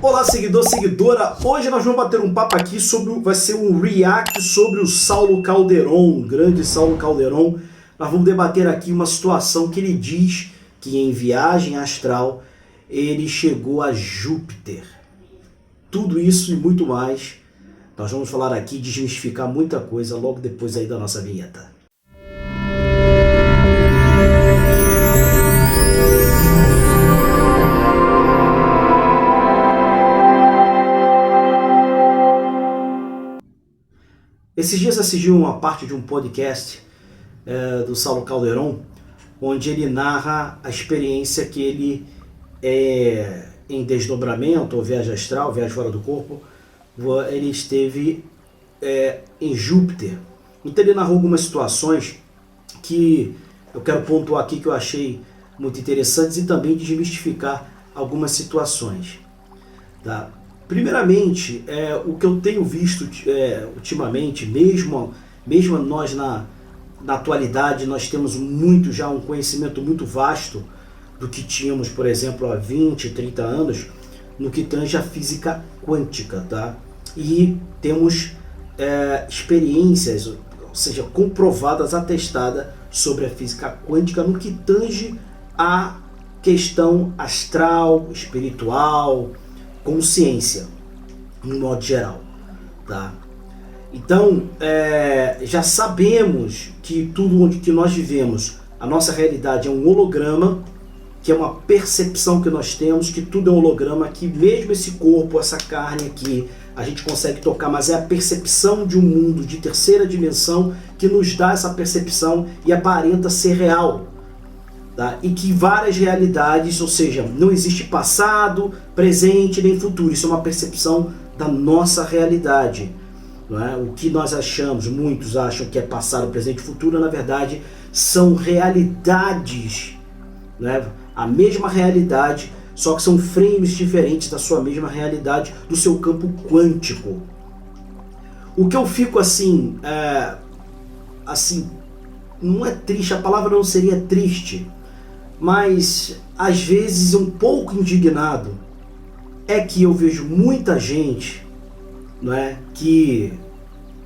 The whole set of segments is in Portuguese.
Olá, seguidor, seguidora. Hoje nós vamos bater um papo aqui sobre, vai ser um react sobre o Saulo Calderon, o grande Saulo Calderon. Nós vamos debater aqui uma situação que ele diz que em viagem astral ele chegou a Júpiter. Tudo isso e muito mais. Nós vamos falar aqui, desmistificar muita coisa logo depois aí da nossa vinheta. Esses dias assisti uma parte de um podcast do Saulo Calderon, onde ele narra a experiência que ele, em desdobramento, ou viagem astral, viagem fora do corpo, ele esteve em Júpiter. Então ele narrou algumas situações que eu quero pontuar aqui que eu achei muito interessantes e também desmistificar algumas situações. Tá? Primeiramente, o que eu tenho visto ultimamente, mesmo nós na atualidade, nós temos já um conhecimento muito vasto do que tínhamos, por exemplo, há 20, 30 anos, no que tange a física quântica, tá? E temos experiências, ou seja, comprovadas, atestadas sobre a física quântica no que tange a questão astral, espiritual, consciência, no modo geral, tá? Então, já sabemos que tudo onde que nós vivemos, a nossa realidade é um holograma, que é uma percepção que nós temos, que tudo é um holograma, que mesmo esse corpo, essa carne aqui, a gente consegue tocar, mas é a percepção de um mundo de terceira dimensão que nos dá essa percepção e aparenta ser real. Tá? E que várias realidades, ou seja, não existe passado, presente nem futuro, isso é uma percepção da nossa realidade. Não é? O que nós achamos, muitos acham que é passado, presente e futuro, na verdade são realidades, né? A mesma realidade, só que são frames diferentes da sua mesma realidade, do seu campo quântico. O que eu fico assim, não é triste, a palavra não seria triste, mas às vezes um pouco indignado, é que eu vejo muita gente, não é, que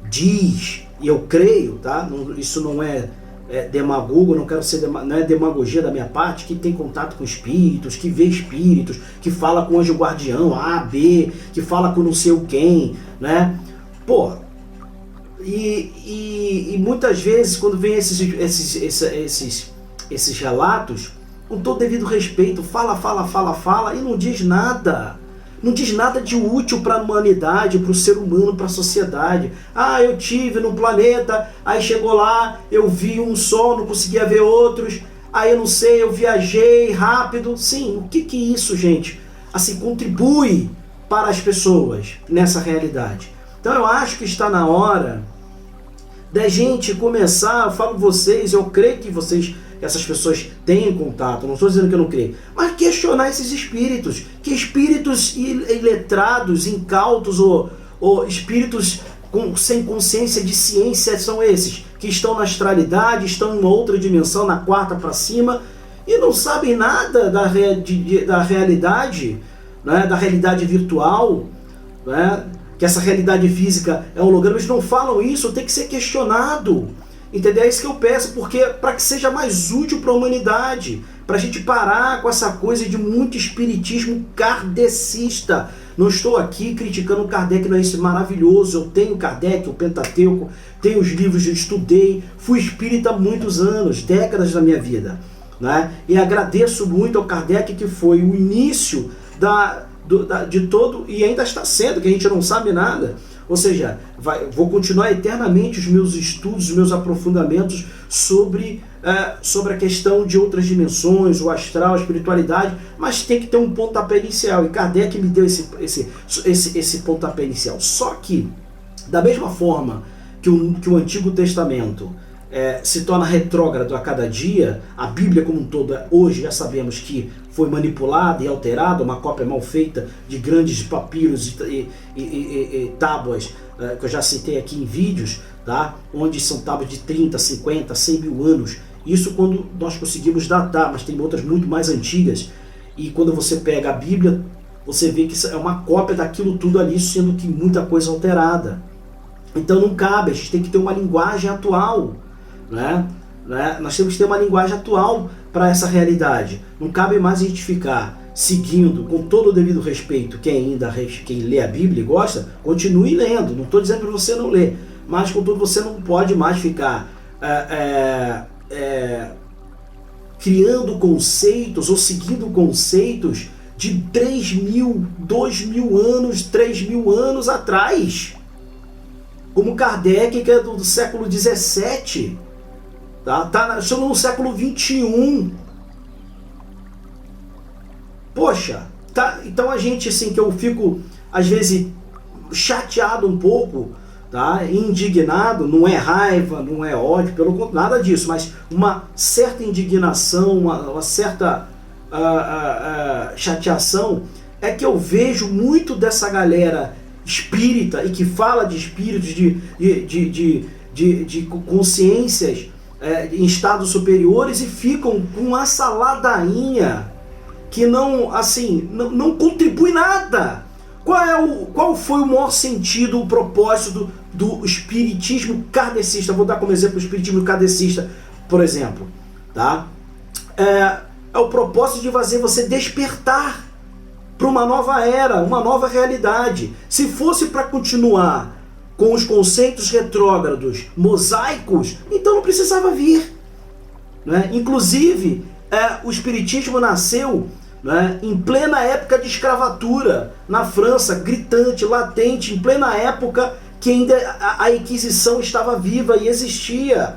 diz, e eu creio, tá? Isso não é demagogo, não é demagogia da minha parte, que tem contato com espíritos, que vê espíritos, que fala com anjo guardião A, B, que fala com não sei o quem, né? Pô, e muitas vezes quando vem esses relatos, com todo devido respeito, fala e não diz nada. Não diz nada de útil para a humanidade, para o ser humano, para a sociedade. Ah, eu tive no planeta, aí chegou lá, eu vi um sol, não conseguia ver outros, aí eu não sei, eu viajei rápido. Sim, o que isso, gente, assim, contribui para as pessoas nessa realidade? Então eu acho que está na hora da gente começar, eu falo vocês, eu creio que essas pessoas têm contato, não estou dizendo que eu não creio, mas questionar esses espíritos, que espíritos iletrados, incautos ou espíritos sem consciência de ciência são esses, que estão na astralidade, estão em uma outra dimensão, na quarta para cima, e não sabem nada da realidade, né, da realidade virtual, né, que essa realidade física é holograma. Eles não falam isso, tem que ser questionado. Entendeu? É isso que eu peço, porque para que seja mais útil para a humanidade, para a gente parar com essa coisa de muito espiritismo kardecista. Não estou aqui criticando o Kardec, não é isso maravilhoso. Eu tenho Kardec, o Pentateuco, tenho os livros, eu estudei, fui espírita há muitos anos, décadas da minha vida, né? E agradeço muito ao Kardec, que foi o início de todo, e ainda está sendo, que a gente não sabe nada. Ou seja, vou continuar eternamente os meus estudos, os meus aprofundamentos sobre a questão de outras dimensões, o astral, a espiritualidade, mas tem que ter um pontapé inicial, e Kardec me deu esse pontapé inicial. Só que, da mesma forma que o Antigo Testamento se torna retrógrado a cada dia, a Bíblia como um todo, hoje já sabemos que foi manipulada e alterada, uma cópia mal feita de grandes papiros e tábuas, que eu já citei aqui em vídeos, tá? Onde são tábuas de 30, 50, 100 mil anos. Isso quando nós conseguimos datar, mas tem outras muito mais antigas. E quando você pega a Bíblia, você vê que isso é uma cópia daquilo tudo ali, sendo que muita coisa alterada. Então não cabe, a gente tem que ter uma linguagem atual, né? Nós temos que ter uma linguagem atual para essa realidade. Não cabe mais a gente ficar seguindo, com todo o devido respeito, quem lê a Bíblia e gosta, continue lendo. Não estou dizendo para você não ler, mas contudo você não pode mais ficar criando conceitos ou seguindo conceitos de 3.000, 2.000 anos, 3.000 anos atrás. Como Kardec, que é do século XVII. Estamos no século XXI. Poxa, então a gente, assim, que eu fico, às vezes, chateado um pouco, indignado, não é raiva, não é ódio, pelo contrário, nada disso, mas uma certa indignação, uma certa chateação, é que eu vejo muito dessa galera espírita e que fala de espíritos, de consciências em estados superiores e ficam com essa ladainha que não contribui nada. Qual foi o maior sentido, o propósito do espiritismo kardecista? Vou dar como exemplo o espiritismo kardecista, por exemplo. É o propósito de fazer você despertar para uma nova era, uma nova realidade. Se fosse para continuar com os conceitos retrógrados, mosaicos, então não precisava vir. Inclusive, o espiritismo nasceu em plena época de escravatura, na França, gritante, latente, em plena época que ainda a Inquisição estava viva e existia.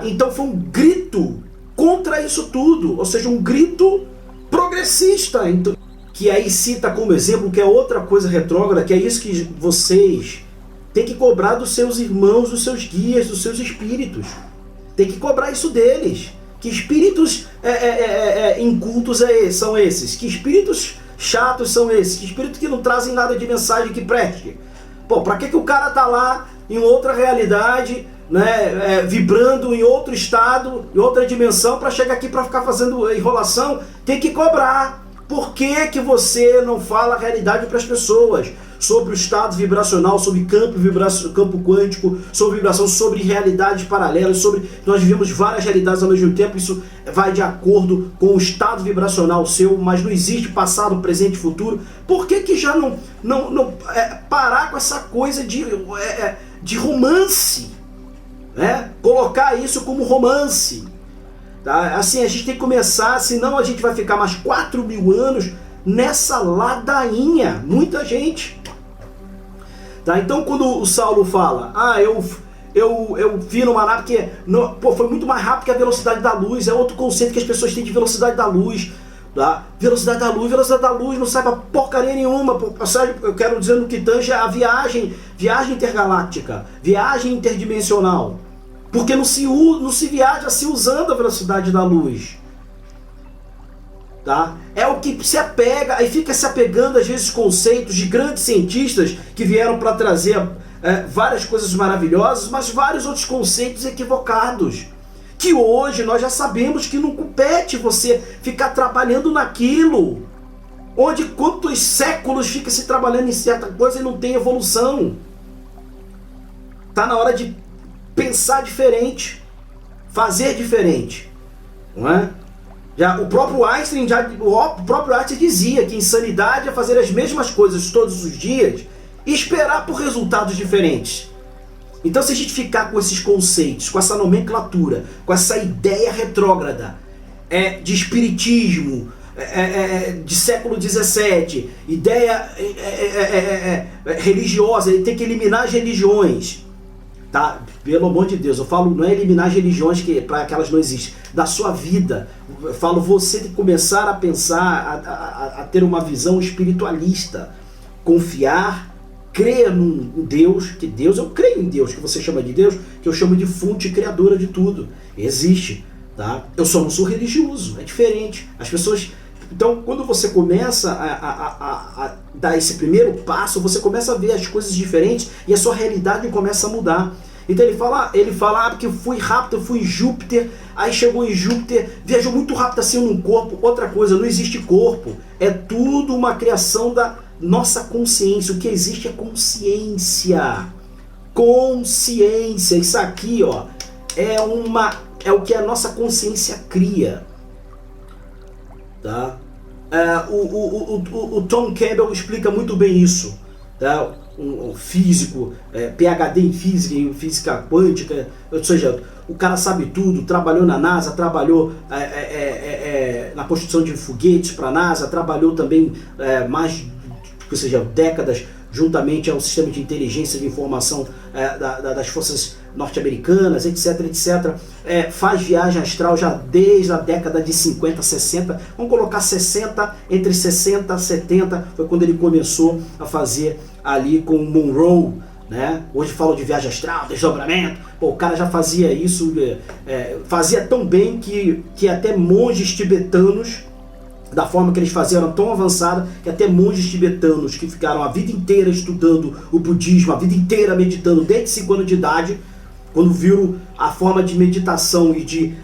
Então foi um grito contra isso tudo, ou seja, um grito progressista, que aí cita como exemplo que é outra coisa retrógrada, que é isso que vocês têm que cobrar dos seus irmãos, dos seus guias, dos seus espíritos. Tem que cobrar isso deles. Que espíritos incultos são esses? Que espíritos chatos são esses? Que espíritos que não trazem nada de mensagem que preste? Pra que o cara tá lá em outra realidade, vibrando em outro estado, em outra dimensão, para chegar aqui para ficar fazendo enrolação? Tem que cobrar. Por que você não fala a realidade para as pessoas? Sobre o estado vibracional, sobre campo quântico, sobre vibração, sobre realidades paralelas, nós vivemos várias realidades ao mesmo tempo, isso vai de acordo com o estado vibracional seu, mas não existe passado, presente e futuro. Por que já não parar com essa coisa de romance? Colocar isso como romance. Assim, a gente tem que começar, senão a gente vai ficar mais 4.000 anos nessa ladainha. Muita gente. Então, quando o Saulo fala, eu vi numa nave que foi muito mais rápido que a velocidade da luz, é outro conceito que as pessoas têm de velocidade da luz. Velocidade da luz, não sai pra porcaria nenhuma. Eu quero dizer no que tange a viagem intergaláctica, viagem interdimensional. Porque não se viaja se usando a velocidade da luz. É o que se apega, aí fica se apegando às vezes conceitos de grandes cientistas que vieram para trazer várias coisas maravilhosas, mas vários outros conceitos equivocados. Que hoje nós já sabemos que não compete você ficar trabalhando naquilo. Onde quantos séculos fica se trabalhando em certa coisa e não tem evolução. Tá na hora de pensar diferente, fazer diferente, não é? O próprio Einstein dizia que insanidade é fazer as mesmas coisas todos os dias e esperar por resultados diferentes. Então, se a gente ficar com esses conceitos, com essa nomenclatura, com essa ideia retrógrada de espiritismo, de século XVII, ideia religiosa, ele tem que eliminar as religiões. Pelo amor de Deus, eu falo, não é eliminar as religiões para que elas não existem, da sua vida. Eu falo, você tem que começar a pensar, a ter uma visão espiritualista, confiar, crer num Deus, que Deus, eu creio em Deus, que você chama de Deus, que eu chamo de fonte criadora de tudo, existe, eu só não sou religioso, é diferente, as pessoas. Então, quando você começa a dar esse primeiro passo, você começa a ver as coisas diferentes e a sua realidade começa a mudar. Então ele fala porque eu fui rápido, eu fui em Júpiter, aí chegou em Júpiter, viajou muito rápido assim num corpo. Outra coisa, não existe corpo, é tudo uma criação da nossa consciência. O que existe é consciência. Consciência, isso aqui, ó, é o que a nossa consciência cria, tá? O Tom Campbell explica muito bem isso, tá? Um físico, PhD em física, em física quântica, ou seja, o cara sabe tudo, trabalhou na NASA, trabalhou na construção de foguetes para a NASA, trabalhou também ou seja, décadas juntamente ao sistema de inteligência de informação das forças norte-americanas, etc, etc. Faz viagem astral já desde a década de 50, 60, vamos colocar 60, entre 60 e 70, foi quando ele começou a fazer ali com o Monroe, né? Hoje falam de viagem astral, desdobramento. Pô, o cara já fazia isso, fazia tão bem que até monges tibetanos, da forma que eles faziam, era tão avançada que até monges tibetanos que ficaram a vida inteira estudando o budismo, a vida inteira meditando desde 5 anos de idade, quando viram a forma de meditação e de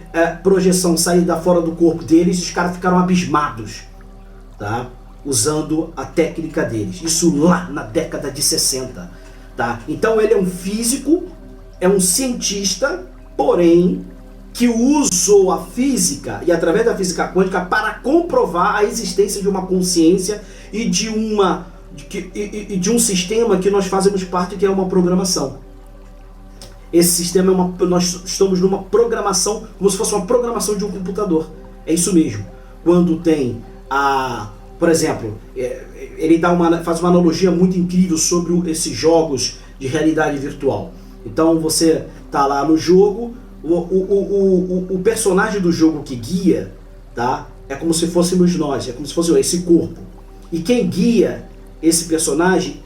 projeção sair da fora do corpo deles, os caras ficaram abismados, tá? Usando a técnica deles. Isso lá na década de 60. Tá? Então ele é um físico, é um cientista, porém que usou a física e através da física quântica para comprovar a existência de uma consciência e de um sistema que nós fazemos parte, que é uma programação. Esse sistema nós estamos numa programação, como se fosse uma programação de um computador. É isso mesmo. Quando tem por exemplo, ele faz uma analogia muito incrível sobre esses jogos de realidade virtual. Então você tá lá no jogo, o personagem do jogo que guia, tá? É como se fôssemos nós, é como se fosse esse corpo. E quem guia esse personagem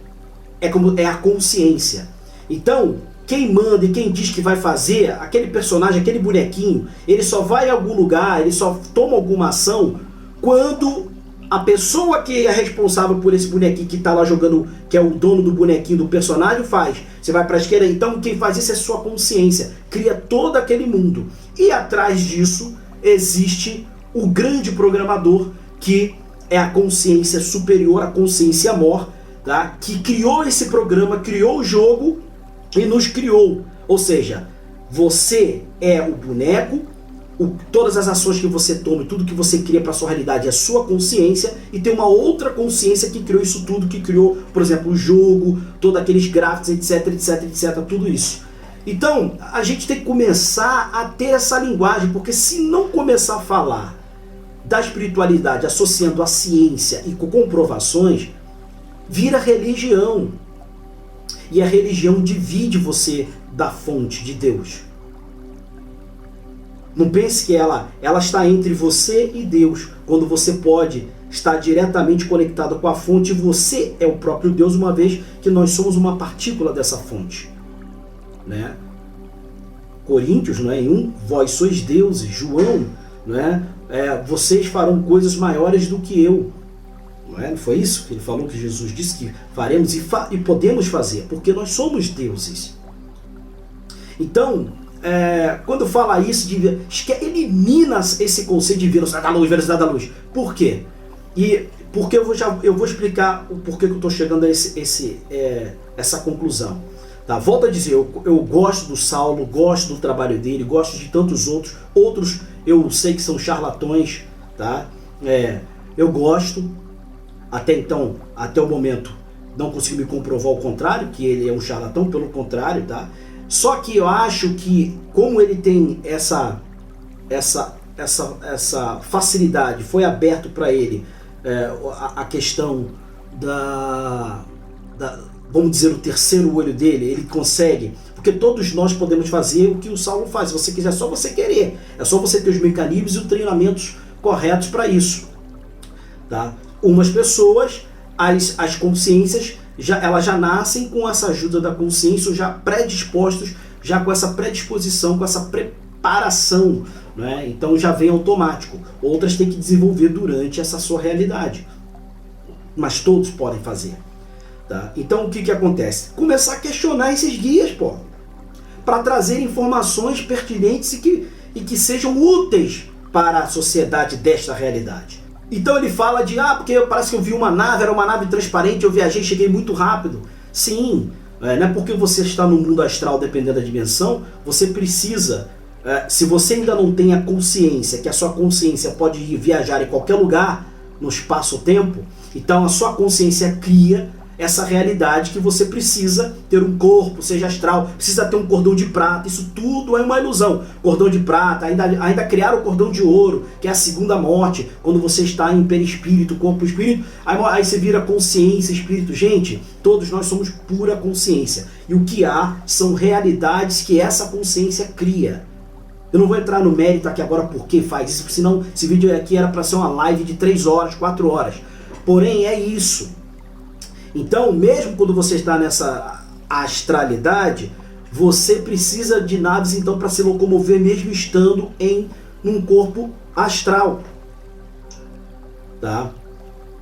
é a consciência. Então, quem manda e quem diz que vai fazer, aquele personagem, aquele bonequinho, ele só vai a algum lugar, ele só toma alguma ação quando a pessoa que é responsável por esse bonequinho que está lá jogando, que é o dono do bonequinho do personagem, faz. Você vai para a esquerda, então quem faz isso é sua consciência. Cria todo aquele mundo. E atrás disso existe o grande programador, que é a consciência superior, a consciência mor, tá? Que criou esse programa, criou o jogo e nos criou. Ou seja, você é o boneco, todas as ações que você toma, tudo que você cria para sua realidade é a sua consciência, e tem uma outra consciência que criou isso tudo, que criou, por exemplo, o jogo, todos aqueles gráficos, etc, etc, etc, tudo isso. Então, a gente tem que começar a ter essa linguagem, porque se não começar a falar da espiritualidade associando a ciência e com comprovações, vira religião. E a religião divide você da fonte de Deus. Não pense que ela está entre você e Deus, quando você pode estar diretamente conectado com a fonte. Você é o próprio Deus, uma vez que nós somos uma partícula dessa fonte, né? Coríntios, não é? Em 1, vós sois deuses. João, não é? Vocês farão coisas maiores do que eu. Não é? Não foi isso que ele falou, que Jesus disse que faremos e podemos fazer, porque nós somos deuses. Então, quando fala isso, elimina esse conceito de velocidade da luz, velocidade da luz. Por quê? E porque eu vou explicar o porquê que eu estou chegando a essa conclusão. Tá? Volto a dizer, eu gosto do Saulo, gosto do trabalho dele, gosto de tantos outros eu sei que são charlatões, tá? Eu gosto, até então, até o momento, não consigo me comprovar o contrário, que ele é um charlatão, pelo contrário, tá? Só que eu acho que, como ele tem essa facilidade, foi aberto para ele a questão vamos dizer, o terceiro olho dele, ele consegue, porque todos nós podemos fazer o que o Saulo faz. Se você quiser, é só você querer, é só você ter os mecanismos e os treinamentos corretos para isso, tá? Umas pessoas, as consciências, elas já nascem com essa ajuda da consciência, já predispostos, já com essa predisposição, com essa preparação, né? Então já vem automático. Outras têm que desenvolver durante essa sua realidade, mas todos podem fazer, tá? Então o que acontece? Começar a questionar esses guias, pô. para trazer informações pertinentes e que sejam úteis para a sociedade desta realidade. Então ele fala de, porque parece que eu vi uma nave, era uma nave transparente, eu viajei, cheguei muito rápido. Sim, não é porque você está no mundo astral, dependendo da dimensão, você precisa, se você ainda não tem a consciência, que a sua consciência pode ir viajar em qualquer lugar, no espaço-tempo, então a sua consciência cria essa realidade que você precisa ter um corpo, seja astral, precisa ter um cordão de prata, isso tudo é uma ilusão. Cordão de prata, ainda criaram o cordão de ouro, que é a segunda morte, quando você está em perispírito, corpo-espírito, aí você vira consciência, espírito. Gente, todos nós somos pura consciência, e o que há são realidades que essa consciência cria. Eu não vou entrar no mérito aqui agora por que faz isso, porque senão esse vídeo aqui era para ser uma live de 3 horas, 4 horas. Porém, é isso. Então, mesmo quando você está nessa astralidade, você precisa de naves então para se locomover mesmo estando num corpo astral. Tá?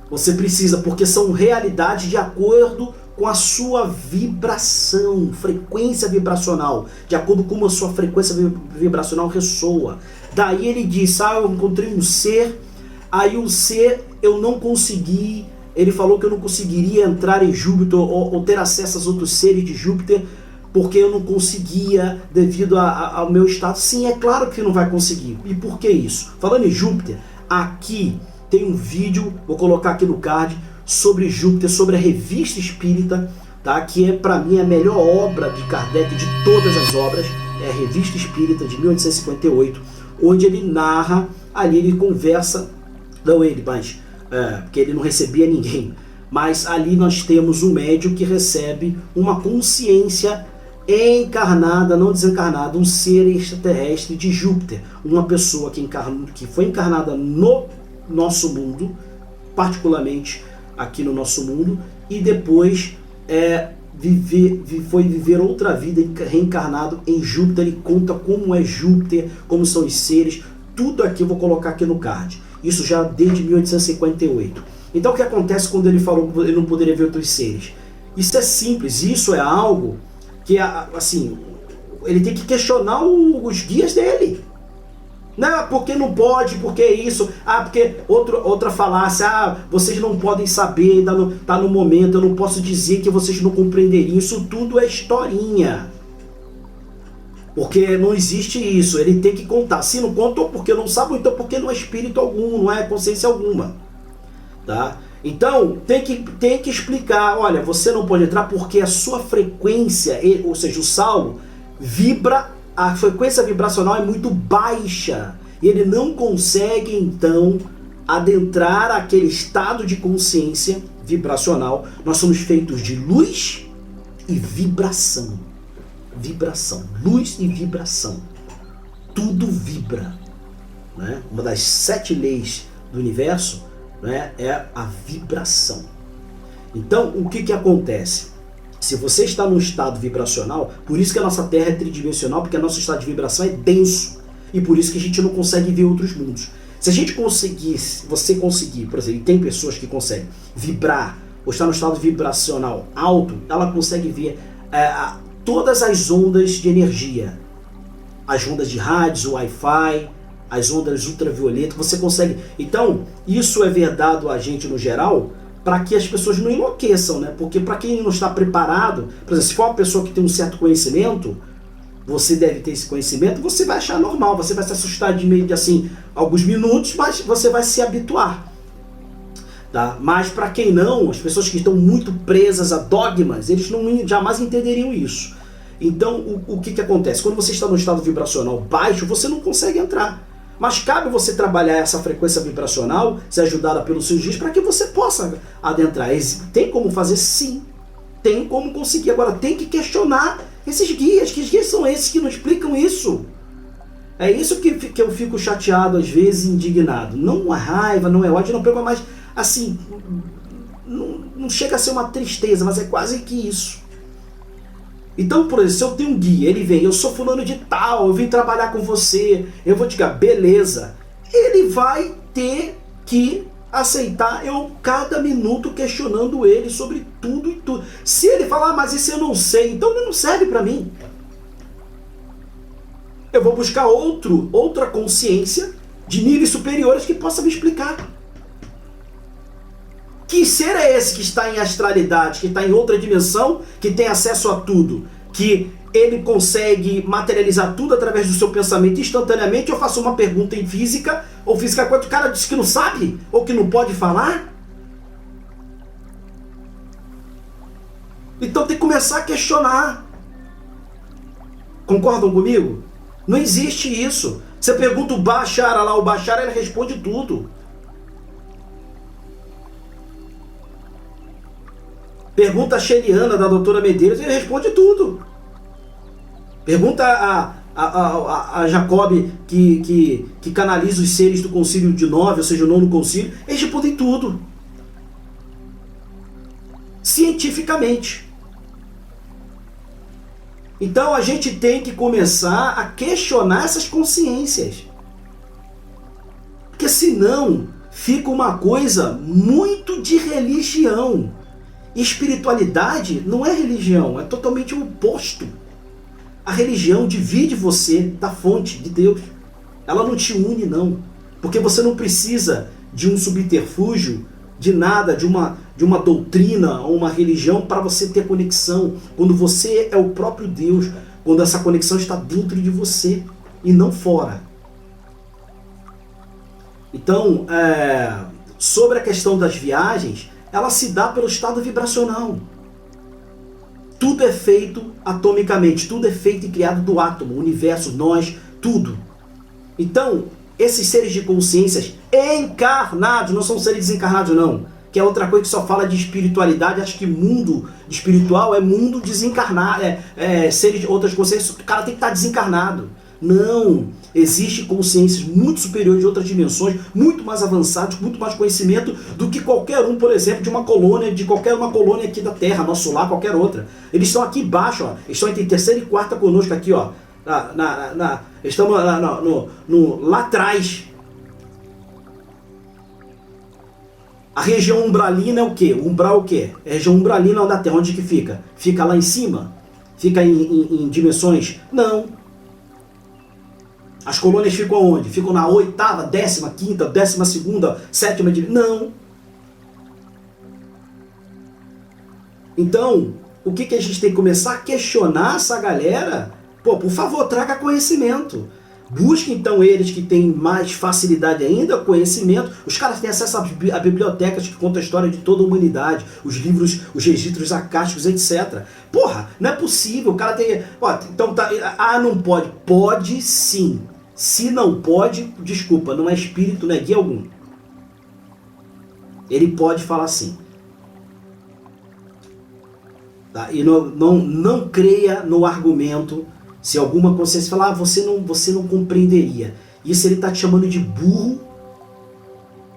Você precisa, porque são realidades de acordo com a sua vibração, frequência vibracional, de acordo com como a sua frequência vibracional ressoa. Daí ele diz, eu encontrei um ser, aí o ser eu não consegui. Ele falou que eu não conseguiria entrar em Júpiter ou ter acesso aos outros seres de Júpiter porque eu não conseguia devido ao meu estado. Sim, é claro que não vai conseguir. E por que isso? Falando em Júpiter, aqui tem um vídeo, vou colocar aqui no card, sobre Júpiter, sobre a Revista Espírita, tá? Que é para mim a melhor obra de Kardec de todas as obras, é a Revista Espírita de 1858, onde ele narra, ali ele conversa, não ele, mas... porque ele não recebia ninguém, mas ali nós temos um médium que recebe uma consciência encarnada, não desencarnada, um ser extraterrestre de Júpiter, uma pessoa que foi encarnada no nosso mundo, particularmente aqui no nosso mundo, e depois foi viver outra vida reencarnado em Júpiter. Ele conta como é Júpiter, como são os seres, tudo aqui eu vou colocar aqui no card. Isso já desde 1858. Então o que acontece quando ele falou que ele não poderia ver outros seres? Isso é simples, isso é algo que, assim, ele tem que questionar os guias dele. Não, porque não pode, porque isso, porque outra falácia, vocês não podem saber, ainda não está no momento, eu não posso dizer que vocês não compreenderiam, isso tudo é historinha. Porque não existe isso, ele tem que contar. Se não contou porque não sabe, ou então porque não é espírito algum, não é consciência alguma. Tá? Então, tem que explicar, olha, você não pode entrar porque a sua frequência, ou seja, o Saulo, a frequência vibracional é muito baixa. E ele não consegue, então, adentrar aquele estado de consciência vibracional. Nós somos feitos de luz e vibração. Vibração, luz e vibração, tudo vibra, né? Uma das 7 leis do universo, né, é a vibração. Então o que acontece? Se você está num estado vibracional, por isso que a nossa Terra é tridimensional, porque o nosso estado de vibração é denso, e por isso que a gente não consegue ver outros mundos. Se a gente conseguir, você conseguir, por exemplo, tem pessoas que conseguem vibrar, ou estar no estado vibracional alto, ela consegue ver todas as ondas de energia, as ondas de rádio, Wi-Fi, as ondas ultravioletas, você consegue. Então, isso é vedado a gente no geral, para que as pessoas não enlouqueçam, né? Porque para quem não está preparado, por exemplo, se for uma pessoa que tem um certo conhecimento, você deve ter esse conhecimento, você vai achar normal, você vai se assustar de meio de assim, alguns minutos, mas você vai se habituar. Tá? Mas para quem não, as pessoas que estão muito presas a dogmas, eles jamais entenderiam isso. Então o que acontece? Quando você está no estado vibracional baixo, você não consegue entrar. Mas cabe você trabalhar essa frequência vibracional, ser ajudada pelos seus guias, para que você possa adentrar. Tem como fazer? Sim. Tem como conseguir. Agora tem que questionar esses guias. Que guias são esses que não explicam isso? É isso que eu fico chateado, às vezes, indignado. Não é raiva, não é ódio, não pego mais... Assim, não chega a ser uma tristeza, mas é quase que isso. Então, por exemplo, se eu tenho um guia, ele vem, eu sou fulano de tal, eu vim trabalhar com você, eu vou te dizer, beleza. Ele vai ter que aceitar eu cada minuto questionando ele sobre tudo e tudo. Se ele falar, mas isso eu não sei, então ele não serve para mim. Eu vou buscar outra consciência de níveis superiores que possa me explicar. Que ser é esse que está em astralidade, que está em outra dimensão, que tem acesso a tudo, que ele consegue materializar tudo através do seu pensamento instantaneamente? Eu faço uma pergunta em física, ou física quanto o cara diz que não sabe, ou que não pode falar? Então tem que começar a questionar. Concordam comigo? Não existe isso. Você pergunta o Bashar lá, o Bashar ele responde tudo. Pergunta a Sheliana da doutora Medeiros, ele responde tudo. Pergunta a Jacob que canaliza os seres do concílio de 9, ou seja, o nono concílio, eles respondem tudo. Cientificamente. Então a gente tem que começar a questionar essas consciências. Porque senão fica uma coisa muito de religião. Espiritualidade não é religião, é totalmente o oposto. A religião divide você da fonte de Deus. Ela não te une, não. Porque você não precisa de um subterfúgio, de nada, de uma doutrina ou uma religião para você ter conexão. Quando você é o próprio Deus, quando essa conexão está dentro de você e não fora. Então, sobre a questão das viagens, ela se dá pelo estado vibracional. Tudo é feito atomicamente, tudo é feito e criado do átomo, o universo, nós, tudo. Então, esses seres de consciências encarnados, não são seres desencarnados não, que é outra coisa que só fala de espiritualidade, acho que mundo espiritual é mundo desencarnado, seres de outras consciências, o cara tem que estar desencarnado. Não, existem consciências muito superiores de outras dimensões, muito mais avançadas, muito mais conhecimento do que qualquer um, por exemplo, de uma colônia, de qualquer uma colônia aqui da Terra, nosso lar, qualquer outra. Eles estão aqui embaixo, ó, eles estão entre terceira e quarta conosco aqui, ó. Estamos lá atrás. A região umbralina é o quê? O umbral é o quê? É a região umbralina da Terra, onde que fica? Fica lá em cima? Fica em dimensões? Não. As colônias ficam onde? Ficam na 8ª, 15ª, 12ª, 7ª dimensão? Não. Então, o que a gente tem que começar a questionar essa galera? Pô, por favor, traga conhecimento. Busque então eles que têm mais facilidade ainda, conhecimento. Os caras têm acesso a bibliotecas que contam a história de toda a humanidade, os livros, os registros acásticos, etc. Porra, não é possível, o cara tem... Ó, então tá... não pode. Pode sim. Se não pode, desculpa, não é espírito, não é guia algum. Ele pode falar sim. Tá? E não creia no argumento. Se alguma consciência falar, você não compreenderia. Isso ele está te chamando de burro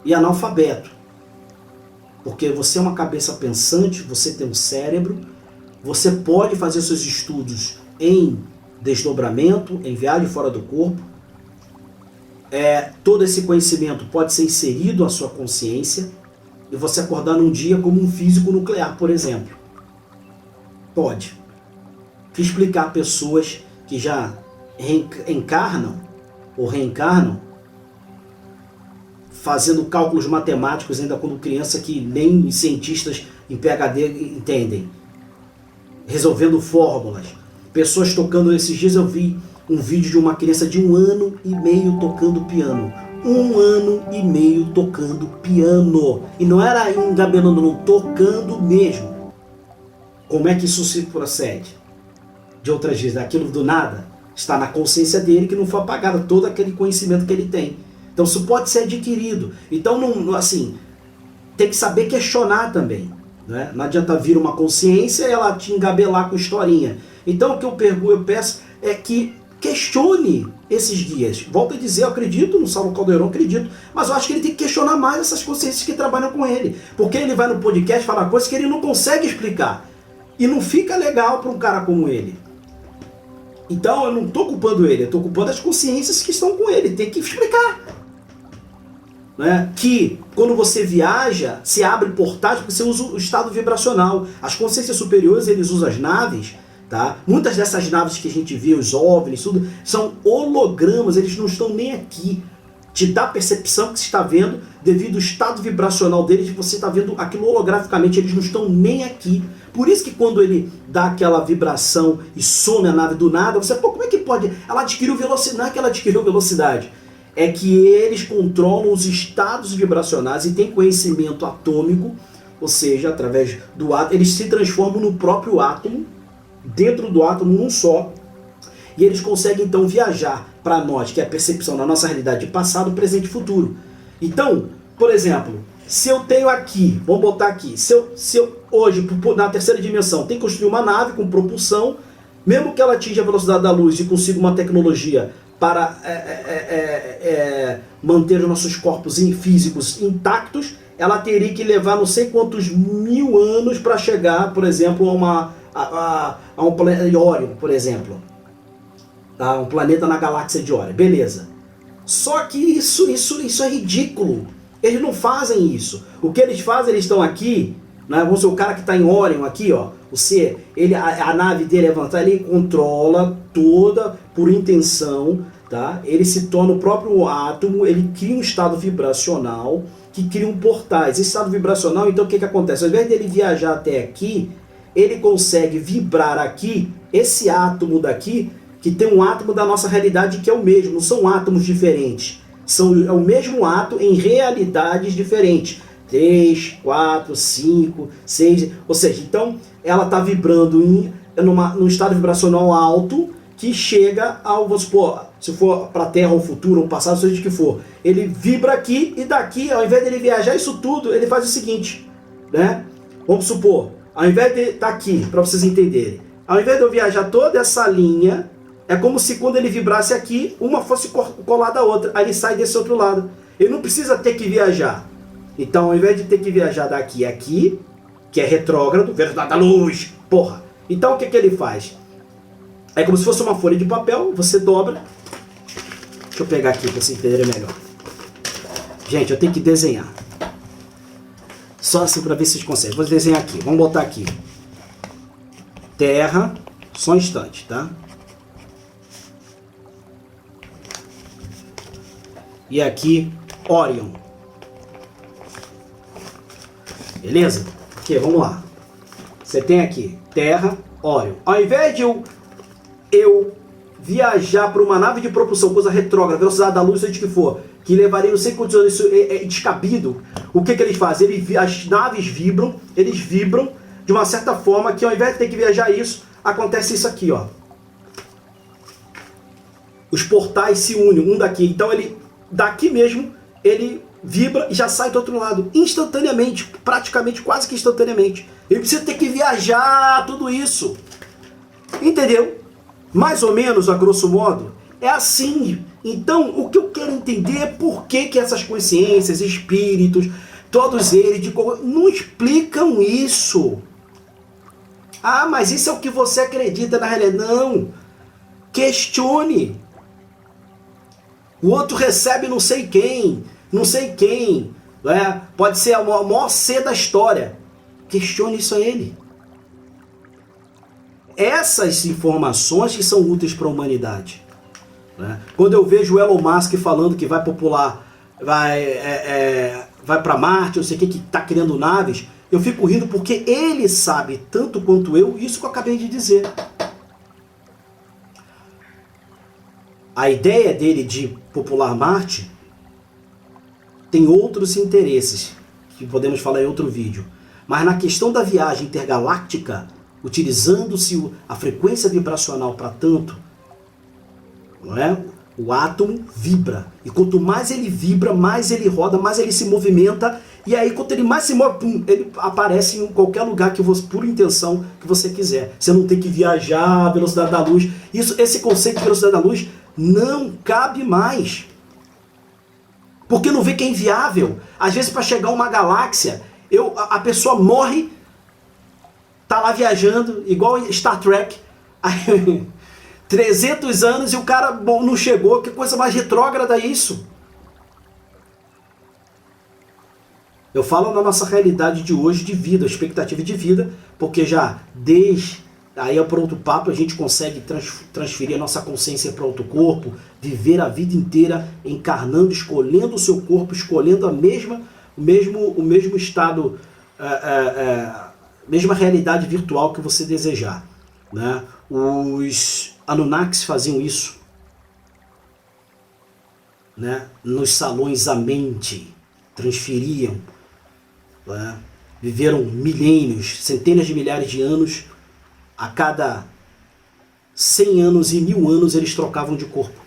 e analfabeto. Porque você é uma cabeça pensante, você tem um cérebro, você pode fazer seus estudos em desdobramento, em viagem fora do corpo. Todo esse conhecimento pode ser inserido à sua consciência e você acordar num dia como um físico nuclear, por exemplo. Pode. Explicar pessoas que já encarnam ou reencarnam fazendo cálculos matemáticos ainda quando criança que nem cientistas em PhD entendem, resolvendo fórmulas, pessoas tocando. Esses dias eu vi um vídeo de uma criança de 1 ano e meio tocando piano. 1 ano e meio tocando piano. E não era engabelando, não, tocando mesmo. Como é que isso se procede? De outras vezes, aquilo do nada está na consciência dele, que não foi apagado todo aquele conhecimento que ele tem. Então isso pode ser adquirido. Então assim, tem que saber questionar também, né? Não adianta vir uma consciência e ela te engabelar com historinha. Então o que eu peço é que questione esses guias. Volto a dizer, eu acredito no Saulo Caldeirão, acredito, mas eu acho que ele tem que questionar mais essas consciências que trabalham com ele, porque ele vai no podcast falar coisas que ele não consegue explicar e não fica legal para um cara como ele. Então eu não estou culpando ele, eu estou culpando as consciências que estão com ele, tem que explicar, né? Que quando você viaja, se abre portais porque você usa o estado vibracional. As consciências superiores, eles usam as naves Tá? Muitas dessas naves que a gente vê, os OVNIs, tudo, são hologramas, eles não estão nem aqui. Te dá a percepção que você está vendo devido ao estado vibracional deles, você está vendo aquilo holograficamente, eles não estão nem aqui. Por isso que quando ele dá aquela vibração e some a nave do nada, você, pô, como é que pode? Ela adquiriu velocidade, não é que ela adquiriu velocidade, é que eles controlam os estados vibracionais e têm conhecimento atômico, ou seja, através do átomo, eles se transformam no próprio átomo, dentro do átomo num só, e eles conseguem então viajar para nós, que é a percepção da nossa realidade de passado, presente e futuro. Então, por exemplo, se eu tenho aqui, vamos botar aqui, se eu hoje, na terceira dimensão, tenho que construir uma nave com propulsão, mesmo que ela atinja a velocidade da luz e consiga uma tecnologia para manter os nossos corpos físicos intactos, ela teria que levar não sei quantos mil anos para chegar, por exemplo, a um planeta Órion, por exemplo. Tá? Um planeta na galáxia de Órion. Beleza. Só que isso é ridículo. Eles não fazem isso. O que eles fazem, eles estão aqui, né? Vamos ser o cara que está em Órion aqui, ó. A nave dele levantar, ele controla toda por intenção, tá? Ele se torna o próprio átomo, ele cria um estado vibracional que cria portais. Esse estado vibracional, então o que acontece? Ao invés dele viajar até aqui, ele consegue vibrar aqui, esse átomo daqui, que tem um átomo da nossa realidade que é o mesmo, não são átomos diferentes. É o mesmo átomo em realidades diferentes. 3, 4, 5, 6, ou seja, então ela está vibrando num estado vibracional alto que chega ao, vamos supor, se for para a Terra ou futuro ou passado, seja o que for, ele vibra aqui e daqui, ao invés dele viajar isso tudo, ele faz o seguinte, né? Vamos supor, ao invés de estar aqui, para vocês entenderem, ao invés de eu viajar toda essa linha, é como se quando ele vibrasse aqui, uma fosse colada à outra, aí ele sai desse outro lado. Ele não precisa ter que viajar. Então, ao invés de ter que viajar daqui a aqui, que é retrógrado, velocidade da luz, porra. Então, o que ele faz? É como se fosse uma folha de papel, você dobra. Deixa eu pegar aqui para vocês entenderem melhor. Gente, eu tenho que desenhar. Só assim para ver se vocês conseguem. Vou desenhar aqui. Vamos botar aqui. Terra. Só um instante, tá? E aqui, Órion. Beleza? Aqui, vamos lá. Você tem aqui, Terra, Órion. Ao invés de eu viajar para uma nave de propulsão, coisa retrógrada, velocidade da luz, seja o que for, que levaria não sei quantos anos, isso é descabido, o que eles fazem? As naves vibram, eles vibram de uma certa forma que ao invés de ter que viajar isso, acontece isso aqui, ó. Os portais se unem, um daqui. Então ele, daqui mesmo, ele vibra e já sai do outro lado, instantaneamente, praticamente quase que instantaneamente. Ele precisa ter que viajar tudo isso. Entendeu? Mais ou menos, a grosso modo, é assim. Então, o que eu quero entender é por que essas consciências, espíritos, todos eles, não explicam isso. Ah, mas isso é o que você acredita na realidade. Não. Questione. O outro recebe não sei quem, né? Pode ser a maior C da história. Questione isso a ele. Essas informações que são úteis para a humanidade. Né? Quando eu vejo o Elon Musk falando que vai popular, vai para Marte, não sei o que está criando naves, eu fico rindo porque ele sabe tanto quanto eu isso que eu acabei de dizer. A ideia dele de popular Marte tem outros interesses, que podemos falar em outro vídeo. Mas na questão da viagem intergaláctica, utilizando-se a frequência vibracional para tanto, não é? O átomo vibra. E quanto mais ele vibra, mais ele roda, mais ele se movimenta. E aí, quanto ele mais se move, pum, ele aparece em qualquer lugar que você, por intenção que você quiser. Você não tem que viajar à velocidade da luz. Esse conceito de velocidade da luz não cabe mais. Porque não vê que é inviável. Às vezes, para chegar a uma galáxia, a pessoa morre, tá lá viajando, igual Star Trek, aí, 300 anos e o cara não chegou. Que coisa mais retrógrada isso. Eu falo na nossa realidade de hoje, de vida, expectativa de vida, porque já desde aí é para outro papo, a gente consegue transferir a nossa consciência para outro corpo, viver a vida inteira encarnando, escolhendo o seu corpo, escolhendo o mesmo estado, mesma realidade virtual que você desejar, né? Os Anunnakis faziam isso, né? Nos salões à mente, transferiam, né? Viveram milênios, centenas de milhares de anos. A cada 100 anos e 1000 anos eles trocavam de corpo.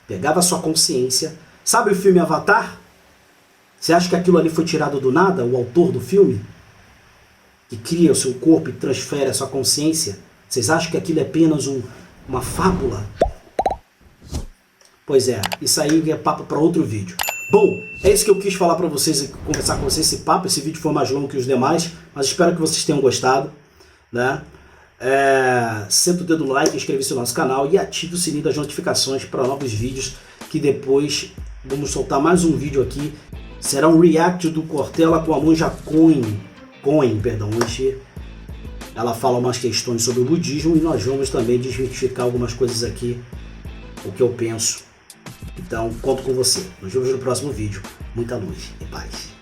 Pegava a sua consciência. Sabe o filme Avatar? Você acha que aquilo ali foi tirado do nada? O autor do filme? Que cria o seu corpo e transfere a sua consciência? Vocês acham que aquilo é apenas uma fábula? Pois é, isso aí é papo para outro vídeo. Bom, é isso que eu quis falar para vocês e conversar com vocês, esse papo. Esse vídeo foi mais longo que os demais, mas espero que vocês tenham gostado, né? Senta o dedo no like, inscreva-se no nosso canal e ative o sininho das notificações para novos vídeos, que depois vamos soltar mais um vídeo aqui. Será um react do Cortella com a monja Cohen, onde ela fala umas questões sobre o budismo e nós vamos também desmitificar algumas coisas aqui, o que eu penso. Então, conto com você. Nos vemos no próximo vídeo. Muita luz e paz.